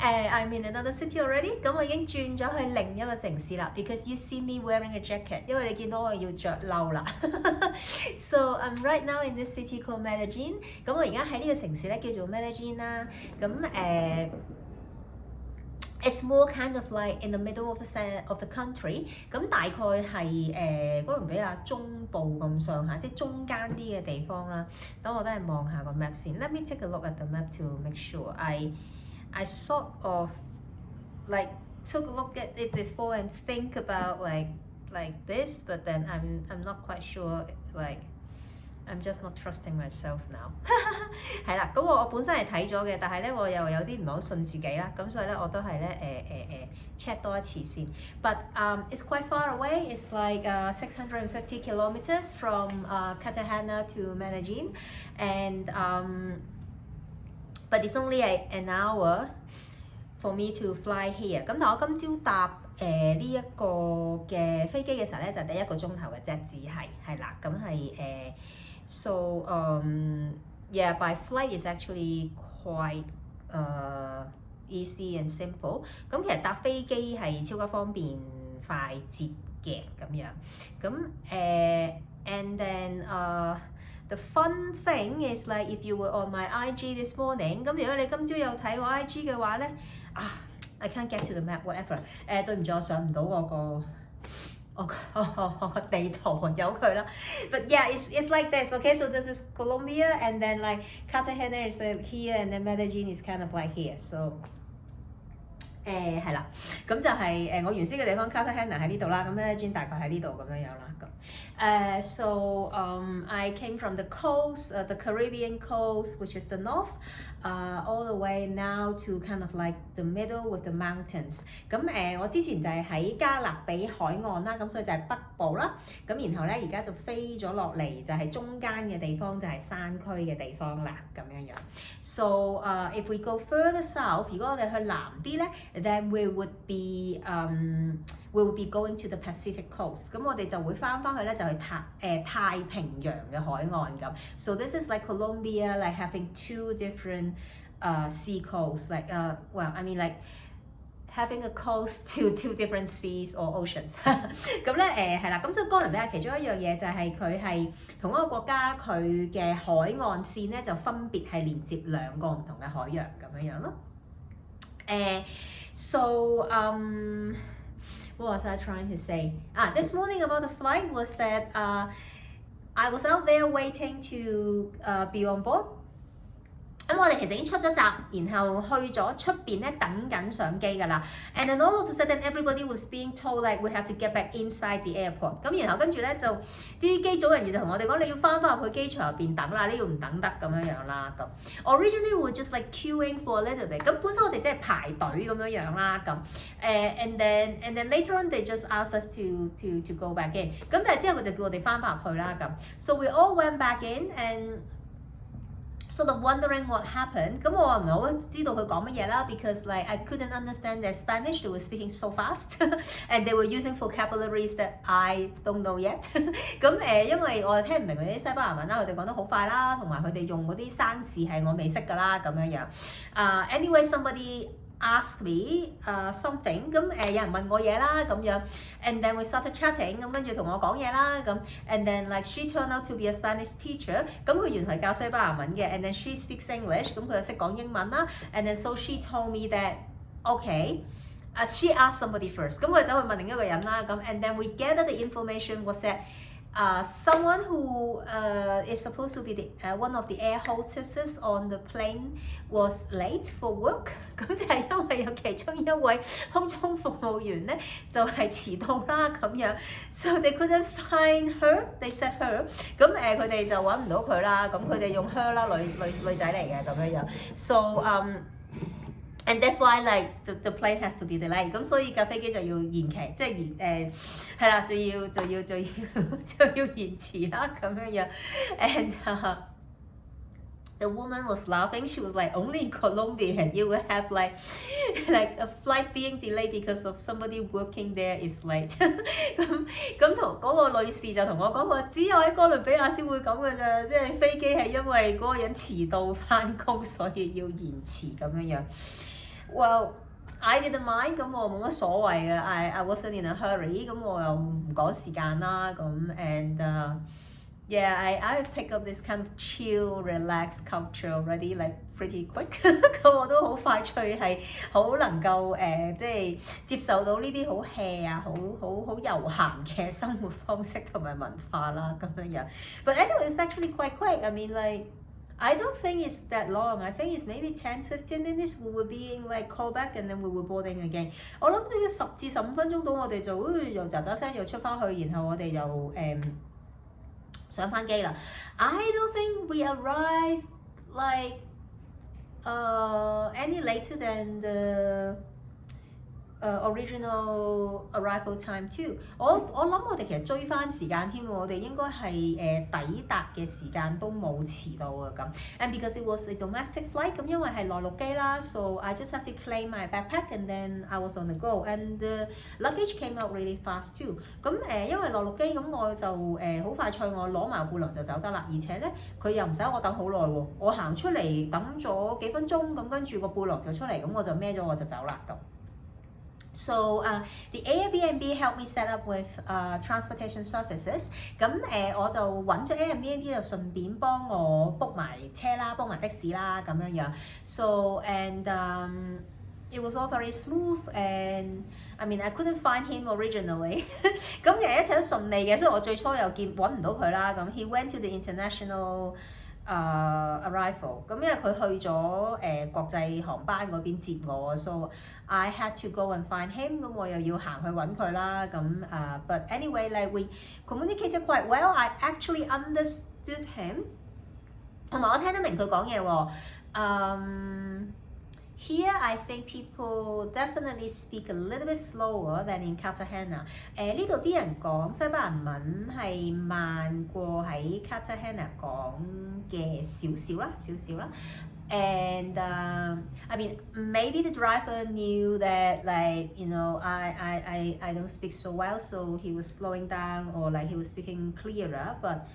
I'm in another city already。咁我已經轉咗去另一個城市啦。Because you see me wearing a jacket， 因為你見到我要着褸啦。So I'm right now in this city called Medellin。咁我而家喺呢個城市咧叫做 Medellin 啦。咁It's more kind of like in the middle of the country， 咁大概係哥倫比亞中部咁上下，即係中間啲嘅地方啦。等我都係望下個 map 先。Let me take a look at the map to make sure I sort of like took a look at it before and think about like this, but then I'm not quite sure like。I'm just not trusting myself now 係啦，咁我本身係睇咗嘅，但係咧我又有啲唔係好信自己啦，咁所以咧我都係咧check 多一次先。But it's quite far away. It's like 650 kilometers from Cartagena to Medellin, and but it's only an hour for me to fly here。咁但我今朝搭呢一個嘅飛機嘅時候咧，就第1個鐘頭嘅啫，只係啦，咁係So yeah, by flight is actually quite easy and simple。咁其實搭飛機係超級方便快捷嘅咁樣。咁and then the fun thing is like if you were on my IG this morning， 咁如果你今朝有睇我 IG 嘅話咧I can't get to the map whatever。對唔住，我上唔到我個地圖有佢啦。But yeah, it's like this. Okay, so this is Colombia, and then like Cartagena is here, and then Medellin is kind of like here. So 係啦，咁就係我原先嘅地方 Cartagena 喺呢度啦，咁 Medellin 大概喺呢度咁樣樣啦。咁so I came from the coast, the Caribbean coast, which is the north. All the way now to kind of like the middle with the mountains。咁我之前就係喺加勒比海岸啦，咁所以就係北部啦。咁然後咧而家就飛咗落嚟，就係中間嘅地方，就係山區嘅地方啦，咁樣樣。So if we go further south， 如果我哋去南啲咧 ，then we would be going to the Pacific coast。咁我哋就會翻去咧，就係太平洋嘅海岸咁。So this is like Colombia, like having two different sea coasts, like well, I mean like having a coast to two different seas or oceans 咁咧係啦，咁所以哥倫比亞其中一樣嘢就係佢係同一個國家佢嘅海岸線咧就分別係連接2個唔同嘅海洋咁樣樣咯。So what was I trying to say? This morning about the flight was that I was out there waiting to be on board。咁我哋其實已經出咗閘，然後去咗出邊咧等緊上機㗎啦。And then all of a sudden everybody was being told like we have to get back inside the airport。咁然後跟住咧就啲機組人員就同我哋講，你要翻入去機場入邊等啦，你要唔等得咁樣樣啦咁。Originally we were just like queuing for a little bit。咁本身我哋即係排隊咁樣樣啦咁。And then later on they just asked us to go back in。咁但係之後佢就叫我哋翻返入去啦咁。So we all went back in and sort of wondering what happened。咁我唔係好知道佢講乜嘢啦 because like I couldn't understand their Spanish. They were speaking so fast and they were using vocabularies that I don't know yet 咁因為我聽唔明佢啲西班牙文啦，佢哋講得好快啦，同埋佢哋用嗰啲生字係我未識㗎啦咁樣樣。Anyway, somebody asked me something， 咁有人問我嘢啦咁樣 ，and then we started chatting， 咁跟住同我講嘢啦咁 ，and then like she turned out to be a Spanish teacher， 咁佢原來係教西班牙文嘅 ，and then she speaks English， 咁佢又識講英文啦 ，and then so she told me that okay，she asked somebody first， 咁佢走去問另一個人啦咁 ，and then we gathered the information was that someone who is supposed to be one of the air hostesses on the plane was late for work 咁就係因為有其中一位空中服務員咧就係遲到啦咁樣 ，so they couldn't find her. They said her 咁佢哋就揾唔到佢啦，咁佢哋用 her 啦，女仔嚟嘅咁樣樣 ，so and that's why like the plane has to be delayed。咁所以架飛機就要延期，即係係啦，就要延遲啦咁樣樣。And The woman was laughing. She was like, only in Colombia you will have like a flight being delayed because of somebody working there is late 咁同嗰個女士就同我講話，只有喺哥倫比亞先會咁嘅咋，即係飛機係因為嗰個人遲到返工，所以要延遲咁樣樣。Well, I didn't mind， 咁我冇乜所謂嘅。I wasn't in a hurry， 咁我又唔趕時間啦，咁 and、yeah, I pick up this kind of chill, relaxed culture already, like pretty quick 咁我都好快脆係好能夠即係接受到呢啲好 hea 啊，好悠閒嘅生活方式同埋文化啦咁樣樣。But anyway, it's actually quite quick. I mean, like, I don't think it's that long. I think it's maybe 10-15 minutes. We were being like called back and then we were boarding again. 我諗呢個10至15分鐘到，我哋就又喳喳聲又出翻去，然後我哋又上翻機啦。I don't think we arrived like any later than the original arrival time too。我諗我哋其實追翻時間添喎，我哋應該係抵達嘅時間都冇遲到啊咁。And because it was a domestic flight， 咁因為係內陸機啦 ，so I just have to claim my backpack and then I was on the go and the luggage came out really fast too。咁因為內陸機咁我就好快脆，我攞埋背囊就走得啦，而且咧佢又唔使我等好耐喎，我行出嚟等咗幾分鐘，咁跟住個背囊就出嚟，咁我就孭咗我就走啦咁。So the Airbnb helped me set up with transportation services。咁我就揾咗 Airbnb 就順便幫我 book 埋車啦 ，book 埋的士啦咁樣樣。So and、it was all very smooth and I mean I couldn't find him originally 咁其實一切都順利嘅，所以我最初又揾唔到佢啦。咁 he went to the international arrival， 咁因為佢去咗國際航班嗰邊接我 ，so I had to go and find him， 咁我又要行去揾佢啦，咁but anyway like we communicated quite well， I actually understood him， 同埋我聽得明佢講嘢喎。Here I think people definitely speak a little bit slower than in Cartagena。呢度啲人講西班牙文係慢過喺 Cartagena 講嘅少少啦。And I mean maybe the driver knew that like you know I don't speak so well, so he was slowing down or like he was speaking clearer, but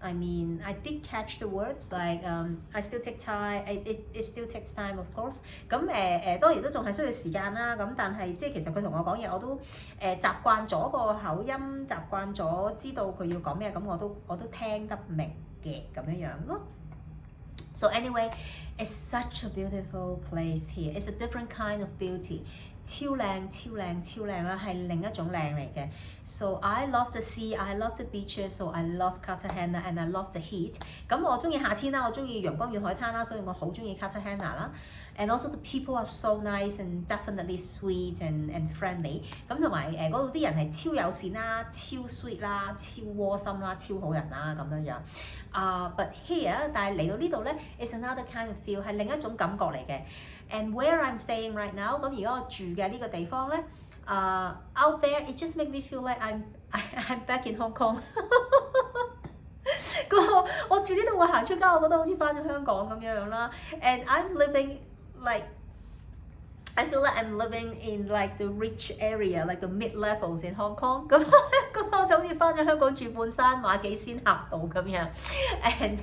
I mean, I did catch the words like I still take time. It still takes time, of course。咁當然都仲係需要時間啦。咁但係即係其實佢同我講嘢，我都習慣咗個口音，習慣咗知道佢要講咩，咁我都聽得明嘅咁樣樣咯。So anyway, it's such a beautiful place here. It's a different kind of beauty. 超靚啦，係另一種靚嚟嘅。So I love the sea, I love the beaches, so I love Cartagena and I love the heat。咁我中意夏天啦，我中意陽光與海灘啦，所以我好中意 Cartagena 啦。And also the people are so nice and definitely sweet and friendly。咁同埋嗰度啲人係超友善啦、超 sweet 啦、超窩心啦、超好人啦咁樣樣。But here， 但係嚟到呢度咧 ，it's another kind of feel， 係另一種感覺嚟嘅。And where I'm staying right now， 咁而家我住嘅呢個地方咧，out there it just make me feel like I'm back in Hong Kong 我住呢度，我行出街，我覺得好似翻咗香港咁樣啦。And I'm living like I feel like I'm living in like the rich area, like the mid levels in Hong Kong 咁覺得我就好似翻咗香港住半山馬己仙峽道咁樣。And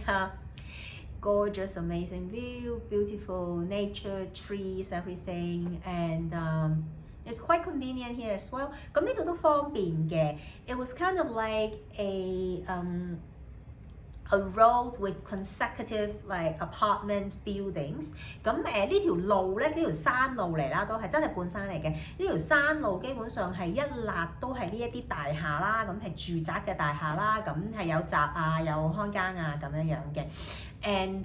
gorgeous, amazing view, beautiful nature, trees, everything, and it's quite convenient here as well. 咁呢度都方便嘅。It was kind of like a road with consecutive like apartments, buildings。咁呢條路咧，呢條山路嚟啦，都係真係半山嚟嘅。呢條山路基本上係一笪都係呢一啲大廈啦，咁係住宅嘅大廈啦，咁係有閘啊，有看更啊咁樣樣嘅。And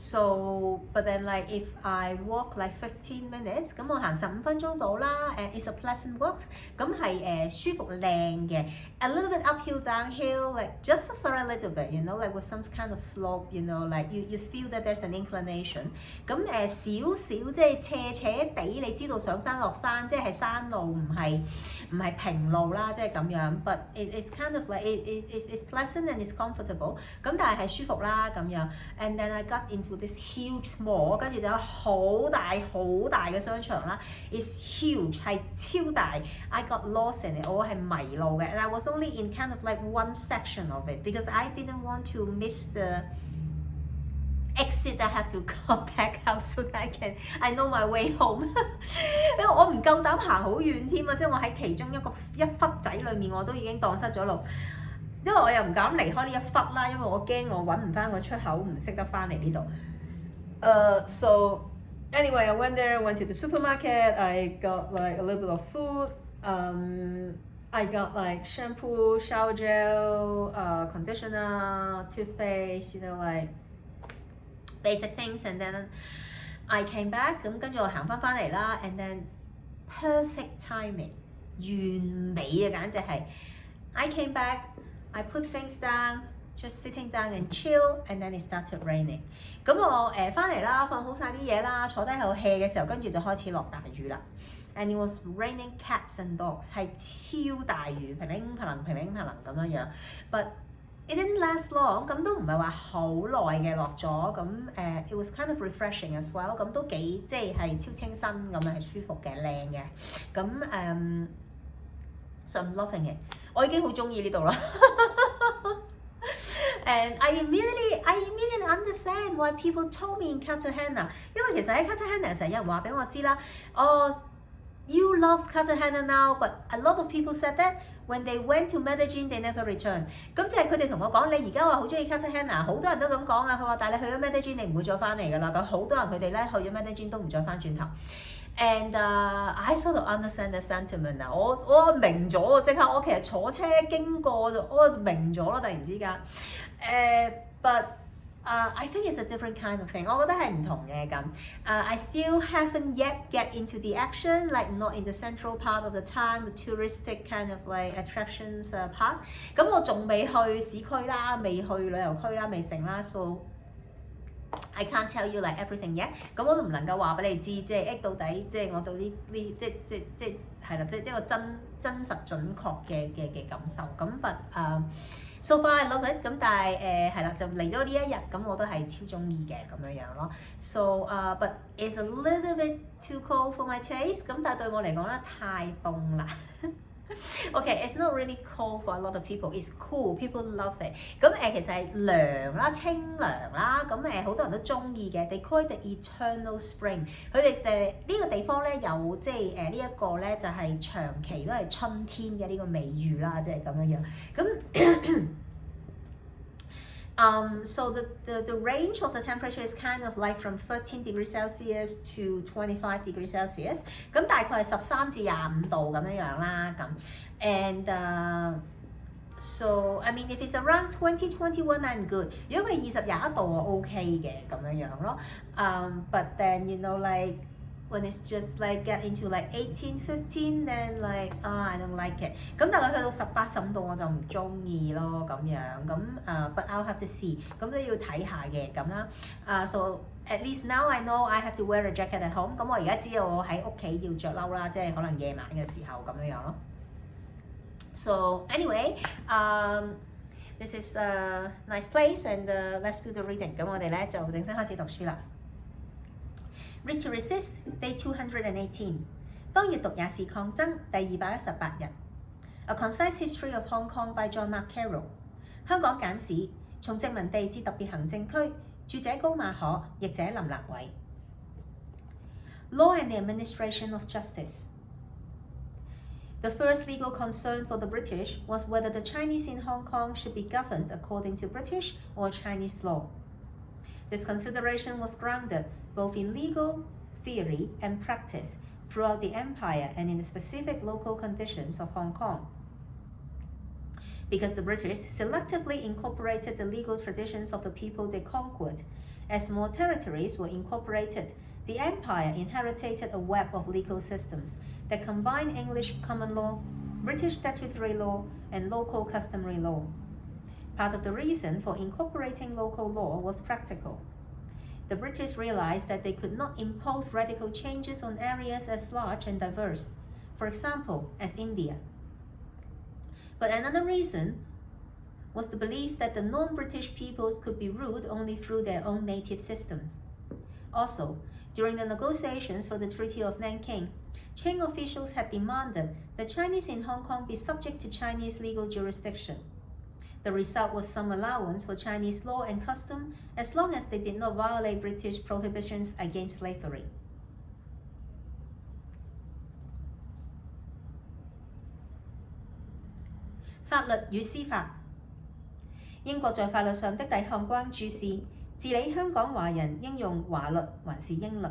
So but then like if I walk like 15 minutes 咁我行15分鐘到啦，it's a pleasant walk 咁係舒服靚嘅 a little bit uphill downhill like just for a little bit you know like with some kind of slope you know like you feel that there's an inclination 咁少少即係斜地你知道上山落山即係山路唔係平路啦即係咁樣 but it's kind of like it's pleasant and it's comfortable 咁但係舒服啦咁樣 and then I got into this huge mall 跟住就有好大嘅商場啦 it's huge 係超大 I got lost in it 我係迷路嘅 and I was only in kind of like one section of it because I didn't want to miss the exit I have to go back out so that I know my way home 因為我唔夠膽行好遠添啊即係我喺其中一忽仔裏面我都已經蕩失咗路因為我又唔敢離開呢一忽啦因為我驚我揾唔翻個出口唔識得翻嚟呢度So anyway I went there went to the supermarket I got like a little bit of food I got like shampoo shower gel conditioner toothpaste you know like basic things and then I came back 咁跟住我行翻嚟啦 and then perfect timing 完美啊簡直係 I came back I put things down just sitting down and chill and then it started raining 咁我翻嚟啦放好晒啲嘢啦坐低喺度 hea 嘅時候跟住就開始落大雨啦 and it was raining cats and dogs 係超大雨噼零啪能咁樣樣 but it didn't last long 咁都唔係話好耐嘅落咗咁it was kind of refreshing as well 咁都幾即係超清新咁樣係舒服嘅靚嘅咁so I'm loving it 我已經好中意呢度啦And I immediately understand why people told me in Cartagena 因為其實喺 Cartagena 成日有人話俾我知啦You love Cartagena now, but a lot of people said that when they went to Medellin, they never returned. 咁即係佢哋同我講，你而家話好中意 Cartagena， 好多人都咁講啊。佢話，但係你去咗 Medellin， 你唔會再翻嚟㗎啦。咁好多人佢哋咧去咗 Medellin 都唔再翻轉頭。And I sort of understand the sentiment 啊，我明咗啊，即刻我其實坐車經過就我明咗啦，突然之間。But I think it's a different kind of thing 我覺得係唔同嘅咁I still haven't yet get into the action like not in the central part of the town the touristic kind of like attractions part 咁我仲未去市區啦未去旅遊區啦未成啦 so I can't tell you like everything yet 咁我都唔能夠話俾你知即係到底即係我到呢即係啦即係一個真實準確嘅感受咁 but So far I love it 咁但係係啦就嚟咗呢一日咁我都係超中意嘅咁樣樣咯 So but it's a little bit too cold for my taste 咁但係對我嚟講咧太凍啦Okay, it's not really cold for a lot of people. It's cool. People love it. 咁其實係涼啦、清涼啦。咁好多人都中意嘅。They call it the eternal spring. 佢哋呢個地方咧有即係呢一個咧就係長期都係春天嘅呢個美譽啦，即係咁樣樣。咁So the range of the temperature is kind of like from 13 degrees Celsius to 25 degrees Celsius 咁大概係13至25度咁樣樣啦咁 and so I mean if it's around 20-21 I'm good 如果佢20-21度我 OK 嘅咁樣樣咯but then you know like when it's just like get into like 18-15 then like I don't like it 咁但係去到18-15度我就唔中意咯咁樣咁but I'll have to see 咁都要睇下嘅咁啦so at least now I know I have to wear a jacket at home 咁我而家知道我喺屋企要着褸啦即係可能夜晚嘅時候咁樣樣咯 so anyway this is a nice place and let's do the reading 咁我哋咧就正式開始讀書啦Read to Resist, Day 218. 當閱讀也是抗爭，第218日。A Concise History of Hong Kong by John Mark Carroll. 香港簡史，從殖民地至特別行政區，著者高馬可，譯者林立偉。Law and the Administration of Justice. The first legal concern for the British was whether the Chinese in Hong Kong should be governed according to British or Chinese law. This consideration was grounded both in legal theory and practice throughout the empire and in the specific local conditions of Hong Kong. Because the British selectively incorporated the legal traditions of the people they conquered As more territories were incorporated, the empire inherited a web of legal systems that combine English common law, British statutory law, and local customary law. Part of the reason for incorporating local law was practical. The British realized that they could not impose radical changes on areas as large and diverse, for example, as India. But another reason was the belief that the non-British peoples could be ruled only through their own native systems. Also, during the negotiations for the Treaty of Nanking, Qing officials had demanded that Chinese in Hong Kong be subject to Chinese legal jurisdiction. The result was some allowance for Chinese law and custom as long as they did not violate British prohibitions against slavery. 法律與司法。英國在法律上的第一項關注是治理香港華人應用華律還是英律。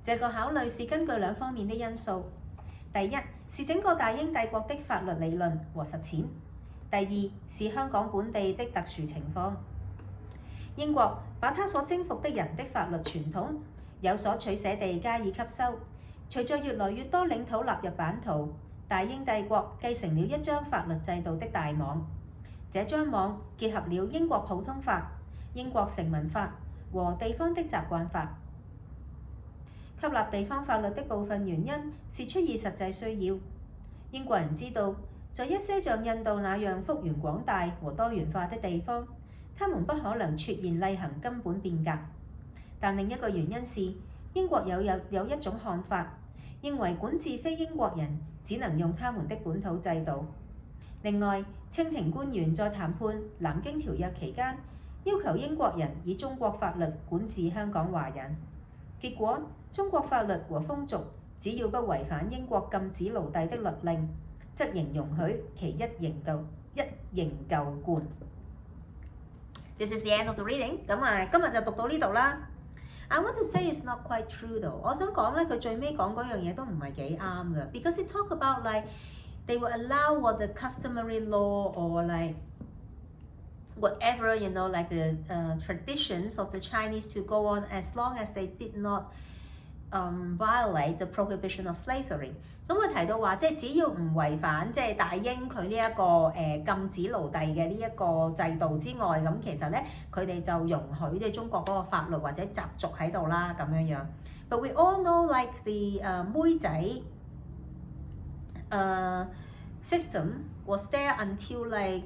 這個考慮是根據兩方面的因素。第一是整個大英帝國的法律理論和實踐。第二是香港本地的特殊情況。英國把他所征服的人的法律傳統有所取捨地加以吸收，隨着越來越多領土納入版圖，大英帝國繼承了一張法律制度的大網。這張網結合了英國普通法、英國成文法和地方的習慣法。吸納地方法律的部分原因是出於實際需要。英國人知道，在一些像印度那樣幅員廣大和多元化的地方，他們不可能猝然厲行根本變革。但另一個原因是，英國有一種看法，認為管治非英國人只能用他們的本土制度。另外，清廷官員在談判南京條約期間，要求英國人以中國法律管治香港華人。結果，中國法律和風俗只要不違反英國禁止奴隸的律令，則仍容許其一形舊貫。This is the end of the reading。咁今日就讀到呢度啦。I want to say it's not quite true though。我想講咧，佢最尾講嗰樣嘢都唔係幾啱嘅，because it talk about like they will allow what the customary law or like whatever like the traditions of the Chinese to go on as long as they did not violate the prohibition of slavery。咁佢提到話，即係只要唔違反即係大英佢呢一個禁止奴隸嘅呢一個制度之外，咁其實咧佢哋就容許即係中國嗰個法律或者習俗喺度啦咁樣樣。But we all know like the 妹仔system was there until like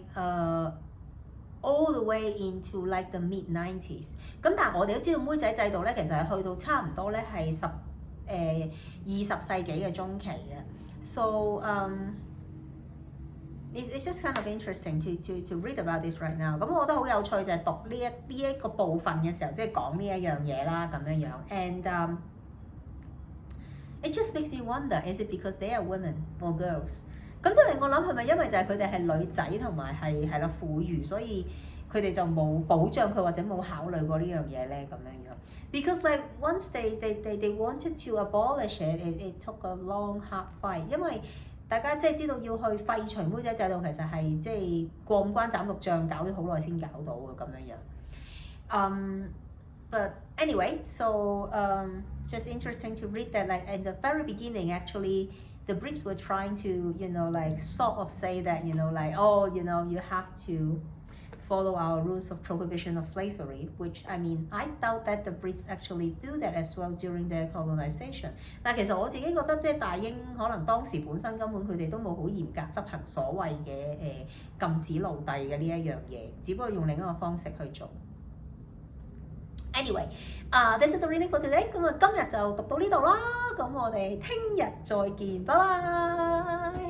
all the way into like the mid-90s。咁但係我哋都知道妹仔制度咧，其實係去到差唔多咧係20世紀嘅中期嘅。So it's just kind of interesting to read about this right now。咁我覺得好有趣就係讀呢一個部分嘅時候，即係講呢一樣嘢啦咁樣樣。And it just makes me wonder, is it because they are women or girls？咁即係令我諗係咪因為就係佢哋係女仔同埋係啦婦孺，所以佢哋就冇保障佢或者冇考慮過呢樣嘢咧咁樣樣。Because like once they wanted to abolish it, it took a long hard fight。因為大家即係知道要去廢除妹仔制度，其實係即係過五關斬六將，搞咗好耐先搞到嘅咁樣樣。But anyway, so just interesting to read that like in the very beginning actually。The Brits were trying to, like sort of say that, like, oh, you have to follow our rules of prohibition of slavery, which I mean, I doubt that the Brits actually do that as well during their colonization. 但其實我自己覺得即係大英可能當時本身根本佢哋都冇好嚴格執行所謂嘅禁止奴隸嘅呢一樣嘢，只不過用另一個方式去做。Anyway，this is the reading for today。咁今日就讀到呢度啦。咁我哋聽日再見，拜拜。